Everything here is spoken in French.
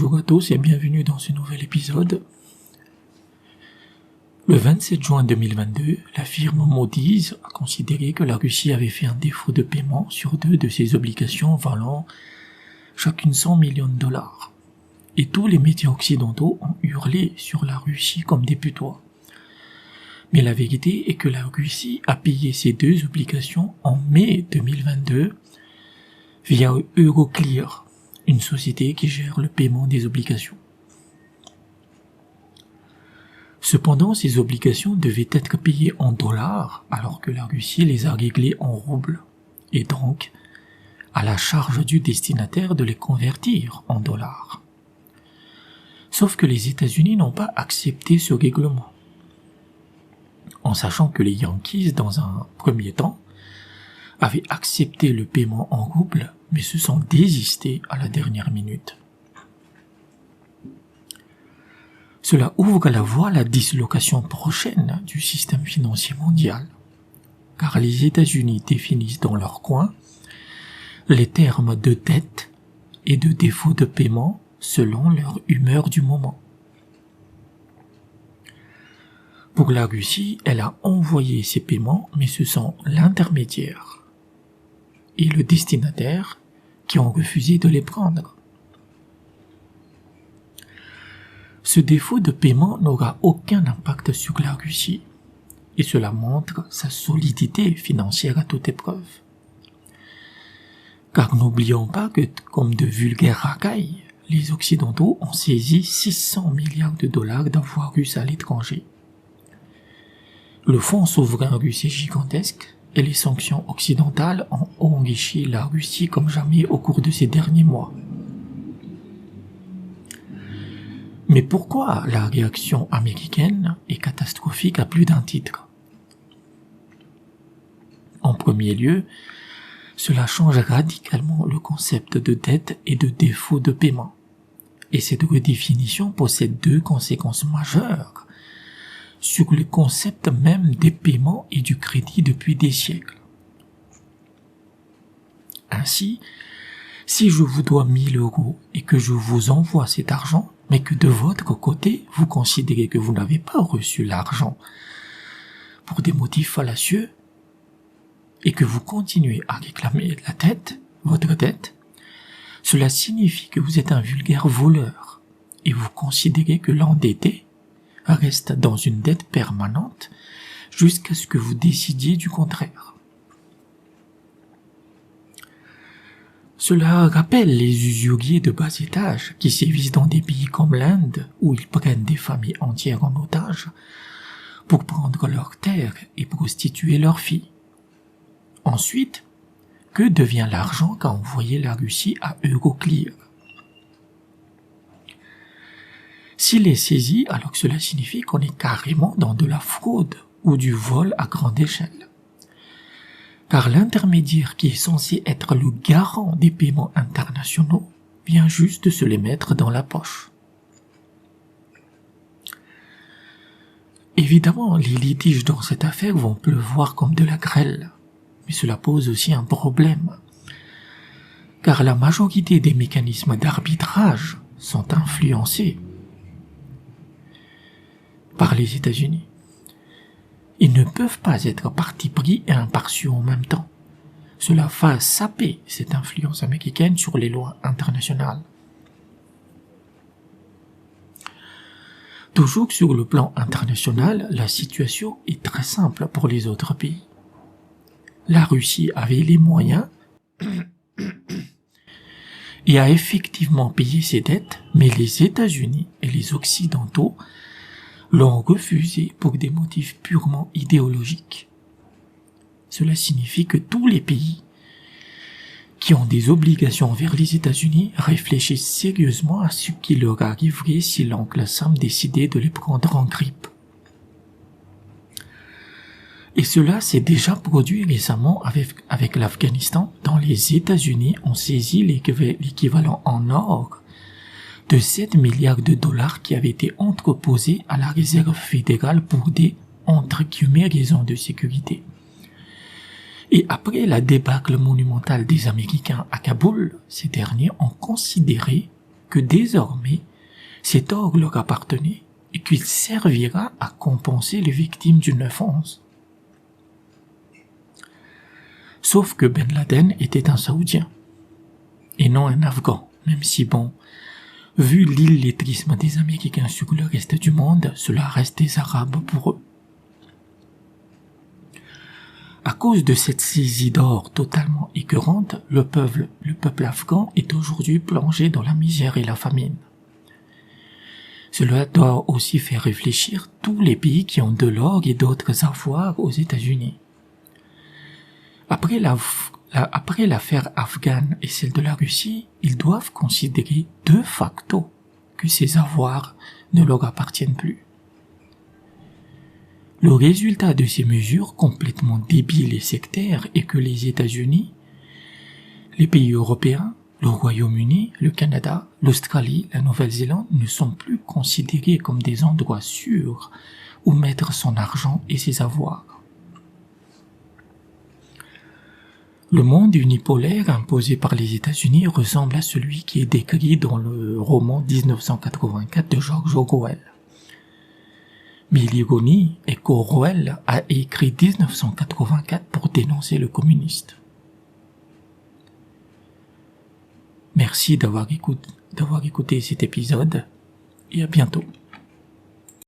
Bonjour à tous et bienvenue dans ce nouvel épisode. Le 27 juin 2022, la firme Moody's a considéré que la Russie avait fait un défaut de paiement sur 2 de ses obligations valant chacune 100 millions de dollars. Et tous les médias occidentaux ont hurlé sur la Russie comme des putois. Mais la vérité est que la Russie a payé ces 2 obligations en mai 2022 via Euroclear, une société qui gère le paiement des obligations. Cependant, ces obligations devaient être payées en dollars alors que la Russie les a réglées en roubles, et donc à la charge du destinataire de les convertir en dollars. Sauf que les États-Unis n'ont pas accepté ce règlement, en sachant que les Yankees, dans un premier temps, avaient accepté le paiement en roubles, mais se sont désistés à la dernière minute. Cela ouvre la voie à la dislocation prochaine du système financier mondial, car les États-Unis définissent dans leur coin les termes de dette et de défaut de paiement selon leur humeur du moment. Pour la Russie, elle a envoyé ses paiements, mais ce sont l'intermédiaire et le destinataire qui ont refusé de les prendre. Ce défaut de paiement n'aura aucun impact sur la Russie, et cela montre sa solidité financière à toute épreuve. Car n'oublions pas que, comme de vulgaires racailles, les Occidentaux ont saisi 600 milliards de dollars d'avoirs russes à l'étranger. Le fonds souverain russe est gigantesque, et les sanctions occidentales ont enrichi la Russie comme jamais au cours de ces derniers mois. Mais pourquoi la réaction américaine est catastrophique à plus d'un titre? En premier lieu, cela change radicalement le concept de dette et de défaut de paiement. Et cette redéfinition possède 2 conséquences majeures sur le concept même des paiements et du crédit depuis des siècles. Ainsi, si je vous dois 1000 € et que je vous envoie cet argent, mais que de votre côté, vous considérez que vous n'avez pas reçu l'argent pour des motifs fallacieux, et que vous continuez à réclamer votre dette, cela signifie que vous êtes un vulgaire voleur, et vous considérez que l'endetté reste dans une dette permanente jusqu'à ce que vous décidiez du contraire. Cela rappelle les usuriers de bas étage qui sévissent dans des pays comme l'Inde où ils prennent des familles entières en otage pour prendre leurs terres et prostituer leurs filles. Ensuite, que devient l'argent qu'a envoyé la Russie à Euroclear? S'il est saisi, alors que cela signifie qu'on est carrément dans de la fraude ou du vol à grande échelle. Car l'intermédiaire qui est censé être le garant des paiements internationaux vient juste de se les mettre dans la poche. Évidemment, les litiges dans cette affaire vont pleuvoir comme de la grêle, mais cela pose aussi un problème. Car la majorité des mécanismes d'arbitrage sont influencés par les États-Unis. Ils ne peuvent pas être parti pris et impartiaux en même temps. Cela va saper cette influence américaine sur les lois internationales. Toujours sur le plan international, la situation est très simple pour les autres pays. La Russie avait les moyens et a effectivement payé ses dettes, mais les États-Unis et les Occidentaux l'ont refusé pour des motifs purement idéologiques. Cela signifie que tous les pays qui ont des obligations envers les États-Unis réfléchissent sérieusement à ce qui leur arriverait si l'oncle Sam décidait de les prendre en grippe. Et cela s'est déjà produit récemment avec l'Afghanistan, dont les États-Unis ont saisi l'équivalent en or de 7 milliards de dollars qui avaient été entreposés à la Réserve fédérale pour des, entre guillemets, raisons de sécurité. Et après la débâcle monumentale des Américains à Kaboul, ces derniers ont considéré que désormais cet or leur appartenait et qu'il servira à compenser les victimes du 9/11. Sauf que Ben Laden était un Saoudien et non un Afghan, même si bon, vu l'illettrisme des Américains sur le reste du monde, cela reste des Arabes pour eux. À cause de cette saisie d'or totalement écœurante, le peuple afghan est aujourd'hui plongé dans la misère et la famine. Cela doit aussi faire réfléchir tous les pays qui ont de l'or et d'autres avoirs aux États-Unis. Après l'affaire afghane et celle de la Russie, ils doivent considérer de facto que ces avoirs ne leur appartiennent plus. Le résultat de ces mesures complètement débiles et sectaires est que les États-Unis, les pays européens, le Royaume-Uni, le Canada, l'Australie, la Nouvelle-Zélande ne sont plus considérés comme des endroits sûrs où mettre son argent et ses avoirs. Le monde unipolaire imposé par les États-Unis ressemble à celui qui est décrit dans le roman 1984 de George Orwell. Mais l'ironie est qu'Orwell a écrit 1984 pour dénoncer le communiste. Merci d'avoir écouté cet épisode et à bientôt.